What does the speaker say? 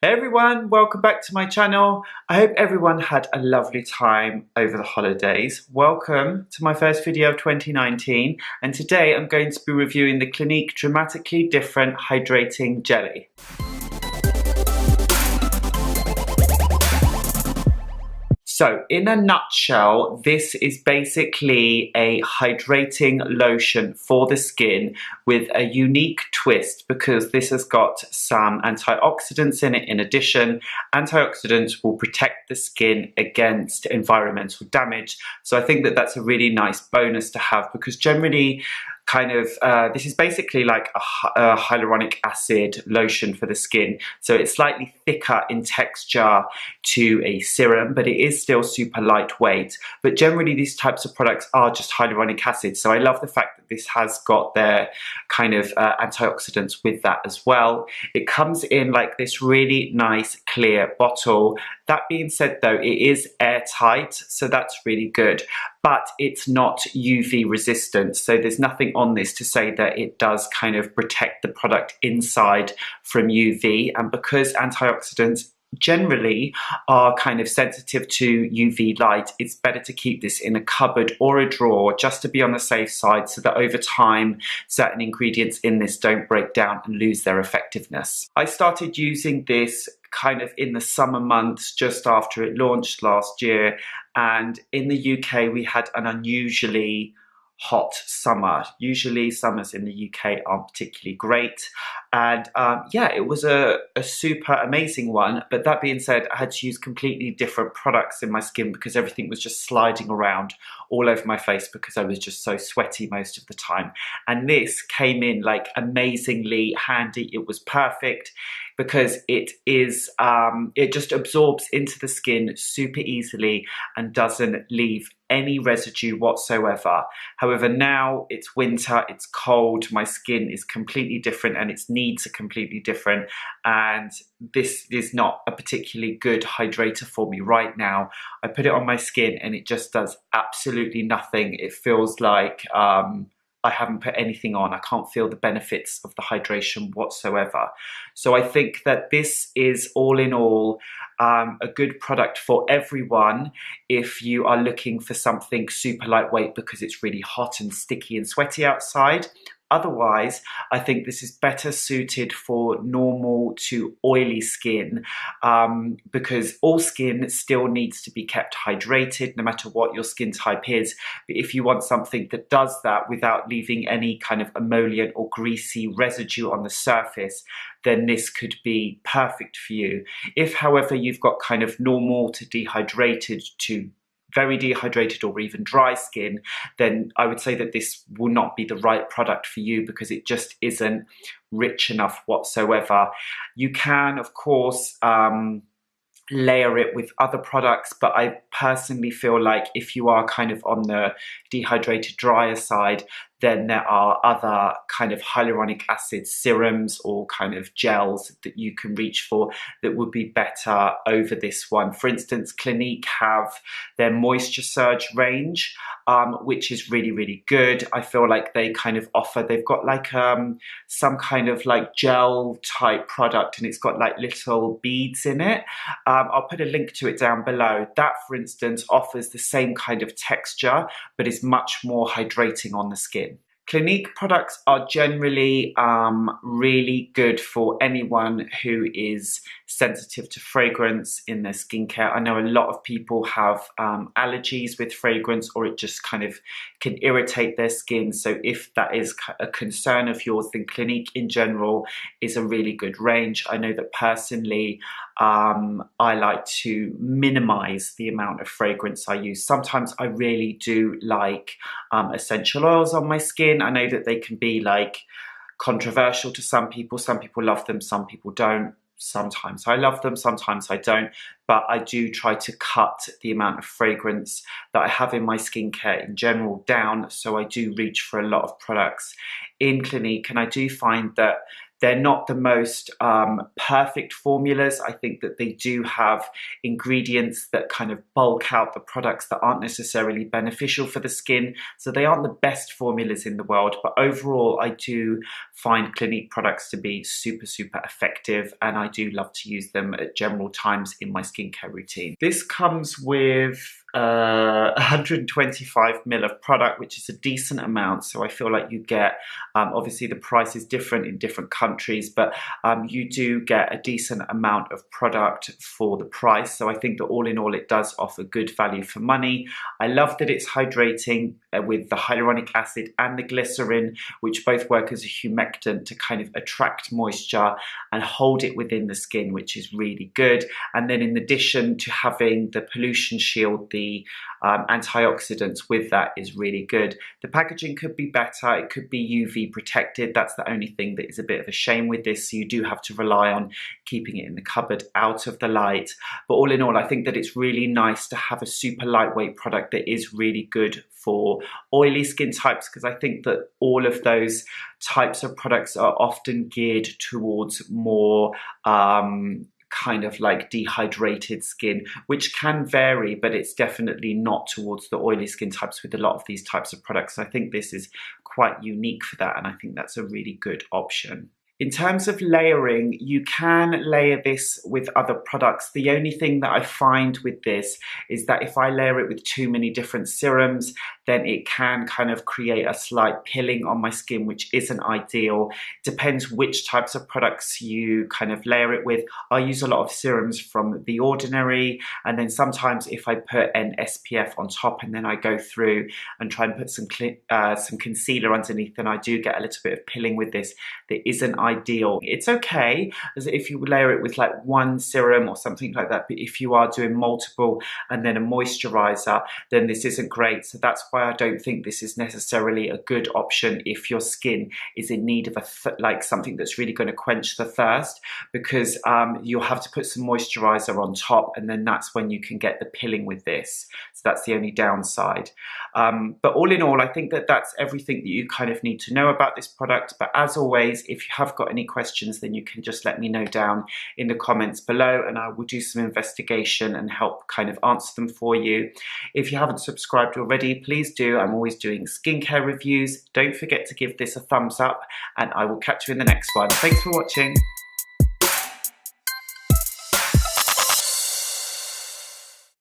Hey everyone, welcome back to my channel. I hope everyone had a lovely time over the holidays. Welcome to my first video of 2019, and today I'm going to be reviewing the Clinique Dramatically Different Hydrating Jelly. So, in a nutshell, this is basically a hydrating lotion for the skin with a unique twist because this has got some antioxidants in it. In addition, antioxidants will protect the skin against environmental damage. So I think that that's a really nice bonus to have because generally, this is basically like a hyaluronic acid lotion for the skin. So it's slightly thicker in texture to a serum, but it is still super lightweight. But generally these types of products are just hyaluronic acid. So I love the fact that this has got their antioxidants with that as well. It comes in like this really nice clear bottle. That being said though, it is airtight, so that's really good. But it's not UV resistant, so there's nothing on this to say that it does kind of protect the product inside from UV. And because antioxidants generally are kind of sensitive to UV light, it's better to keep this in a cupboard or a drawer just to be on the safe side so that over time certain ingredients in this don't break down and lose their effectiveness. I started using this kind of in the summer months just after it launched last year, and in the UK we had an unusually hot summer. Usually summers in the UK aren't particularly great, and yeah, it was a super amazing one. But that being said, I had to use completely different products in my skin because everything was just sliding around all over my face because I was just so sweaty most of the time. And this came in like amazingly handy. It was perfect because it just absorbs into the skin super easily and doesn't leave any residue whatsoever. However, now it's winter, it's cold, my skin is completely different and its needs are completely different, and this is not a particularly good hydrator for me right now. I put it on my skin and it just does absolutely nothing. It feels like I haven't put anything on. I can't feel the benefits of the hydration whatsoever. So I think that this is all in all a good product for everyone if you are looking for something super lightweight because it's really hot and sticky and sweaty outside. Otherwise, I think this is better suited for normal to oily skin because all skin still needs to be kept hydrated no matter what your skin type is. But if you want something that does that without leaving any kind of emollient or greasy residue on the surface, then this could be perfect for you. If, however, you've got kind of normal to dehydrated to very dehydrated or even dry skin, then I would say that this will not be the right product for you because it just isn't rich enough whatsoever. You can, of course, layer it with other products, but I personally feel like if you are kind of on the dehydrated drier side, then there are other kind of hyaluronic acid serums or kind of gels that you can reach for that would be better over this one. For instance, Clinique have their Moisture Surge range, which is really, really good. I feel like they kind of offer, they've got like some kind of like gel type product and it's got like little beads in it. I'll put a link to it down below. That, for instance, offers the same kind of texture, but is much more hydrating on the skin. Clinique products are generally really good for anyone who is sensitive to fragrance in their skincare. I know a lot of people have allergies with fragrance, or it just kind of can irritate their skin. So if that is a concern of yours, then Clinique in general is a really good range. I know that personally, I like to minimize the amount of fragrance I use. Sometimes I really do like essential oils on my skin. I know that they can be like controversial to some people. Some people love them, some people don't. Sometimes I love them, sometimes I don't, but I do try to cut the amount of fragrance that I have in my skincare in general down, so I do reach for a lot of products in Clinique, and I do find that They're not the most perfect formulas. I think that they do have ingredients that kind of bulk out the products that aren't necessarily beneficial for the skin. So they aren't the best formulas in the world, but overall I do find Clinique products to be super, super effective, and I do love to use them at general times in my skincare routine. This comes with 125 ml of product, which is a decent amount. So I feel like you get, obviously the price is different in different countries, but you do get a decent amount of product for the price. So I think that all in all, it does offer good value for money. I love that it's hydrating with the hyaluronic acid and the glycerin, which both work as a humectant to kind of attract moisture and hold it within the skin, which is really good. And then in addition to having the pollution shield, the antioxidants with that is really good. The packaging could be better. It could be UV protected. That's the only thing that is a bit of a shame with this. So you do have to rely on keeping it in the cupboard out of the light. But all in all, I think that it's really nice to have a super lightweight product that is really good for oily skin types, because I think that all of those types of products are often geared towards more kind of like dehydrated skin, which can vary, but it's definitely not towards the oily skin types with a lot of these types of products. So I think this is quite unique for that, and I think that's a really good option. In terms of layering, you can layer this with other products. The only thing that I find with this is that if I layer it with too many different serums, then it can kind of create a slight pilling on my skin, which isn't ideal. Depends which types of products you kind of layer it with. I use a lot of serums from The Ordinary, and then sometimes if I put an SPF on top and then I go through and try and put some concealer underneath, then I do get a little bit of pilling with this that isn't ideal. It's okay as if you layer it with like one serum or something like that, but if you are doing multiple and then a moisturizer, then this isn't great. So that's why I don't think this is necessarily a good option if your skin is in need of like something that's really going to quench the thirst, because you'll have to put some moisturizer on top, and then that's when you can get the pilling with this. So that's the only downside. But all in all, I think that that's everything that you kind of need to know about this product. But as always, if you have got any questions, then you can just let me know down in the comments below, and I will do some investigation and help kind of answer them for you. If you haven't subscribed already, please do. I'm always doing skincare reviews. Don't forget to give this a thumbs up, and I will catch you in the next one. Thanks for watching.